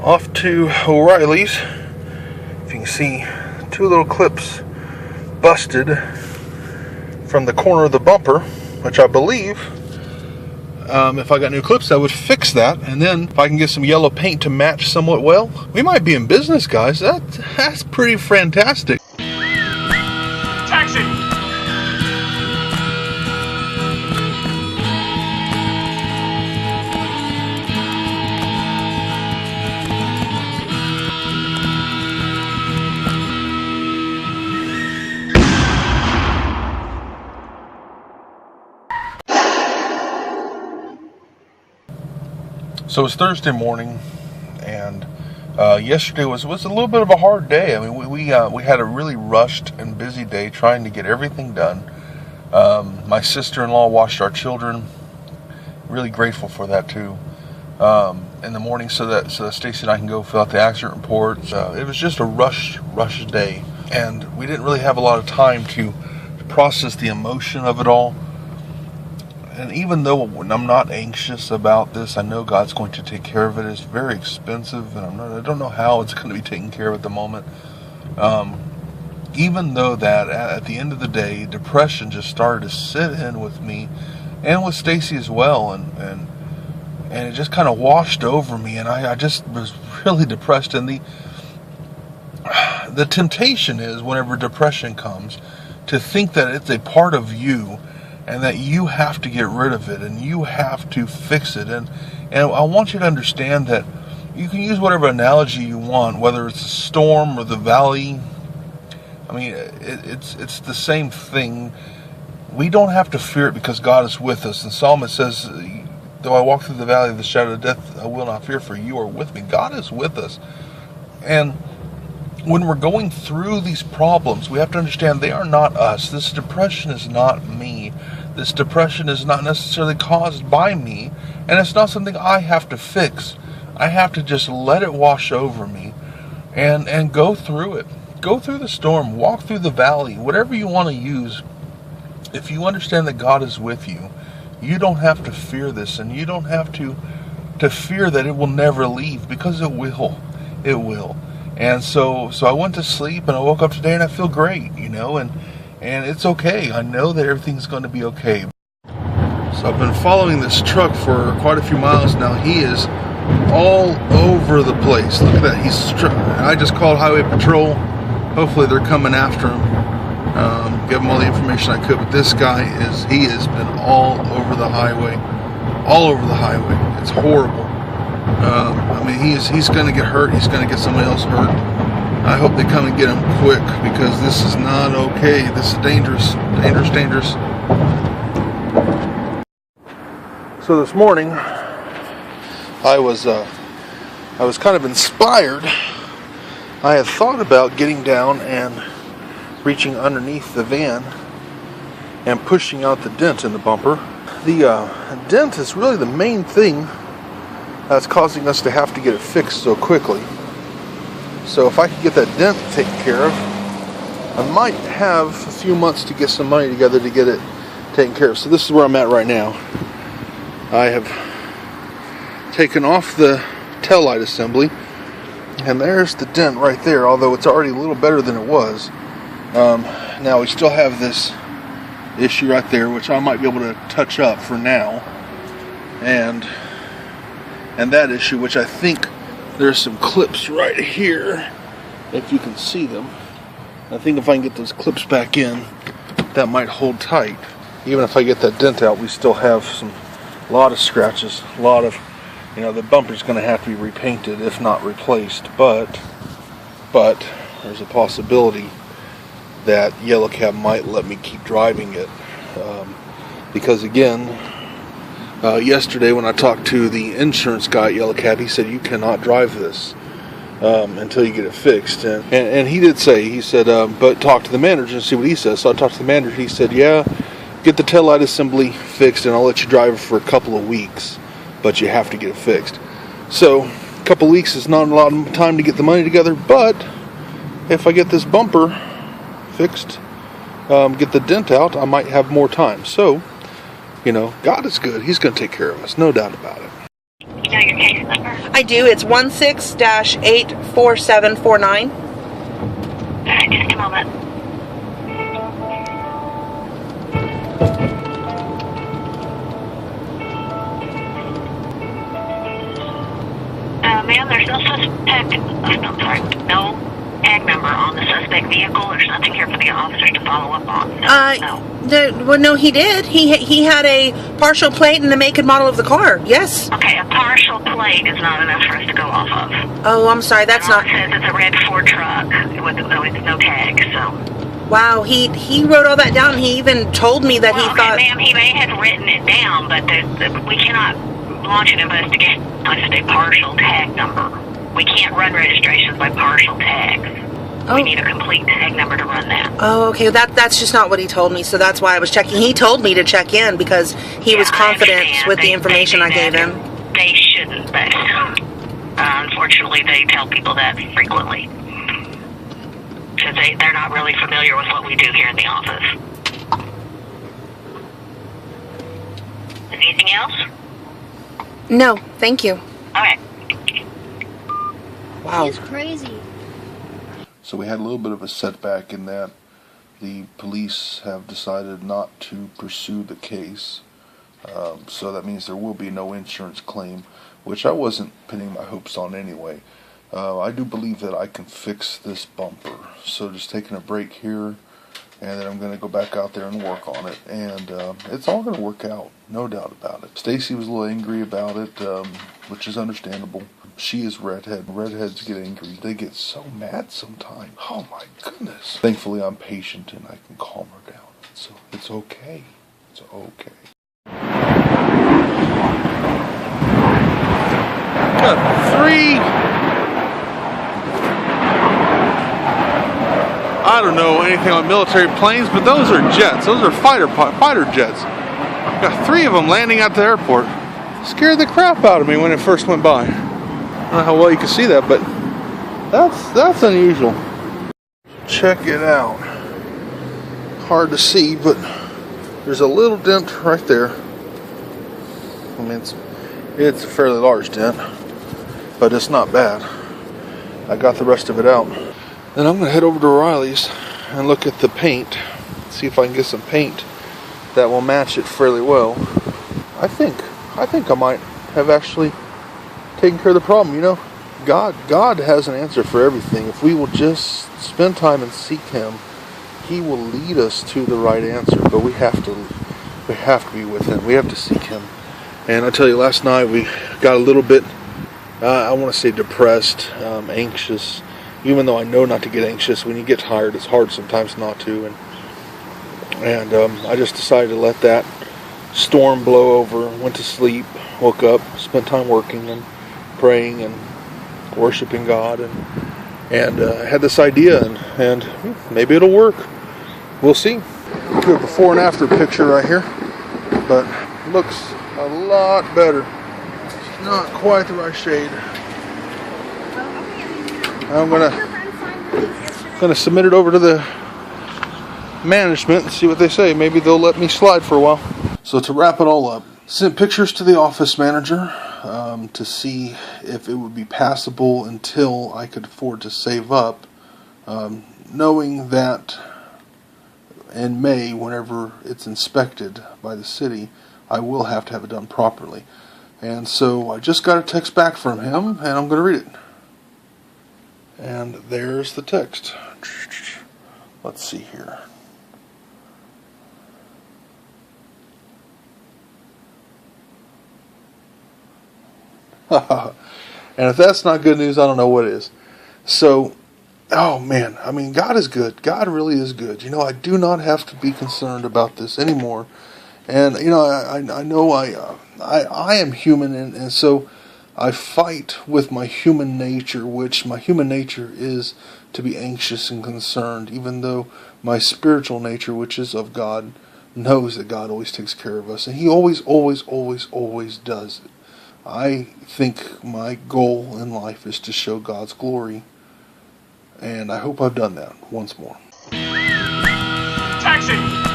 Off to O'Reilly's. If you can see, two little clips busted from the corner of the bumper, which I believe, if I got new clips, I would fix that. And then if I can get some yellow paint to match somewhat well, we might be in business, guys. That's pretty fantastic. Taxi! So it's Thursday morning, and yesterday was a little bit of a hard day. I mean, we had a really rushed and busy day trying to get everything done. My sister-in-law watched our children. Really grateful for that too. In the morning, so that Stacy and I can go fill out the accident reports. It was just a rush day, and we didn't really have a lot of time to process the emotion of it all. And even though I'm not anxious about this, I know God's going to take care of it. It's very expensive, and I don't know how it's going to be taken care of at the moment. Even though that, at the end of the day, depression just started to sit in with me, and with Stacy as well, and it just kind of washed over me, and I just was really depressed. And the temptation is, whenever depression comes, to think that it's a part of you, and that you have to get rid of it, and you have to fix it. And I want you to understand that you can use whatever analogy you want, whether it's a storm or the valley. I mean, it's the same thing. We don't have to fear it because God is with us. And Psalmist says, though I walk through the valley of the shadow of death, I will not fear, for you are with me. God is with us. And when we're going through these problems, we have to understand they are not us. This depression is not me. This depression is not necessarily caused by me, and it's not something I have to fix. I have to just let it wash over me and go through it. Go through the storm, walk through the valley, whatever you want to use. If you understand that God is with you, you don't have to fear this, and you don't have to fear that it will never leave, because it will. It will. And so I went to sleep, and I woke up today, and I feel great, and it's okay. I know that everything's going to be okay. So I've been following this truck for quite a few miles now. He is all over the place. Look at that. I just called Highway Patrol. Hopefully they're coming after him. Give him all the information I could. But this guy he has been all over the highway. All over the highway. It's horrible. I mean, he's going to get hurt. He's going to get somebody else hurt. I hope they come and get him quick, because this is not okay. This is dangerous. Dangerous. So this morning, I was kind of inspired. I had thought about getting down and reaching underneath the van and pushing out the dent in the bumper. The dent is really the main thing that's causing us to have to get it fixed so quickly. So if I could get that dent taken care of, I might have a few months to get some money together to get it taken care of. So this is where I'm at right now. I have taken off the taillight assembly, and there's the dent right there, although it's already a little better than it was. Now we still have this issue right there, which I might be able to touch up for now, and that issue, which I think there's some clips right here, if you can see them. I think if I can get those clips back in, that might hold tight. Even if I get that dent out, we still have a lot of scratches, a lot of, the bumper's going to have to be repainted, if not replaced. But there's a possibility that Yellow Cab might let me keep driving it, because again, yesterday when I talked to the insurance guy at Yellow Cab, he said you cannot drive this until you get it fixed. And he did say, he said, but talk to the manager and see what he says. So I talked to the manager. He said, yeah, get the taillight assembly fixed, and I'll let you drive it for a couple of weeks, but you have to get it fixed. So a couple of weeks is not a lot of time to get the money together, but if I get this bumper fixed, get the dent out, I might have more time. So God is good. He's going to take care of us, no doubt about it. know your case number? I do. It's 16-84749. Alright, just a moment. Ma'am, there's no suspect, no tag number on the suspect vehicle. There's nothing here for the officers to follow up on. Well, no, he did. He had a partial plate and the make and model of the car. Yes. Okay, a partial plate is not enough for us to go off of. Oh, I'm sorry. That's not. It says it's a red Ford truck with no tag, so. Wow, he wrote all that down. And he even told me that he thought. Ma'am, he may have written it down, but we cannot launch an investigation on just a partial tag number. We can't run registrations by partial tags. We need a complete tag number to run that. Oh, okay. That's just not what he told me, so that's why I was checking. He told me to check in because he was confident with the information I gave him. They shouldn't, but unfortunately they tell people that frequently. Because they're not really familiar with what we do here in the office. Anything else? No, thank you. Alright. Wow. It's crazy. So we had a little bit of a setback in that the police have decided not to pursue the case. So that means there will be no insurance claim, which I wasn't pinning my hopes on anyway. I do believe that I can fix this bumper. So just taking a break here, and then I'm going to go back out there and work on it. And it's all going to work out, no doubt about it. Stacy was a little angry about it, which is understandable. She is redhead. Redheads get angry. They get so mad sometimes. Oh my goodness. Thankfully I'm patient and I can calm her down. So it's okay. It's okay. Got 3. I don't know anything on military planes, but those are jets. Those are fighter jets. Got 3 of them landing at the airport. Scared the crap out of me when it first went by. I don't know how well you can see that, but that's unusual. Check it out. Hard to see, but there's a little dent right there. I mean, it's a fairly large dent, but it's not bad. I got the rest of it out. Then I'm going to head over to O'Reilly's and look at the paint, see if I can get some paint that will match it fairly well. I think I might have actually taken care of the problem. You know, God has an answer for everything. If we will just spend time and seek Him, He will lead us to the right answer. But we have to be with Him. We have to seek Him. And I tell you, last night we got a little bit, I want to say depressed, anxious. Even though I know not to get anxious, when you get tired, it's hard sometimes not to. And I just decided to let that storm blow over. Went to sleep, woke up, spent time working and praying and worshiping God, and I had this idea, and maybe it'll work. We'll see. Good before and after picture right here, but looks a lot better. It's not quite the right shade. I'm gonna submit it over to the management and see what they say. Maybe they'll let me slide for a while. So to wrap it all up, sent pictures to the office manager to see if it would be passable until I could afford to save up, knowing that in May, whenever it's inspected by the city, I will have to have it done properly. And so I just got a text back from him, and I'm going to read it. And there's the text. Let's see here. And if that's not good news, I don't know what is. So, oh man, I mean, God is good. God really is good. You know, I do not have to be concerned about this anymore. And, you know, I know I am human, and so I fight with my human nature, which my human nature is to be anxious and concerned, even though my spiritual nature, which is of God, knows that God always takes care of us. And He always, always, always, always does it. I think my goal in life is to show God's glory, and I hope I've done that once more. Taxi!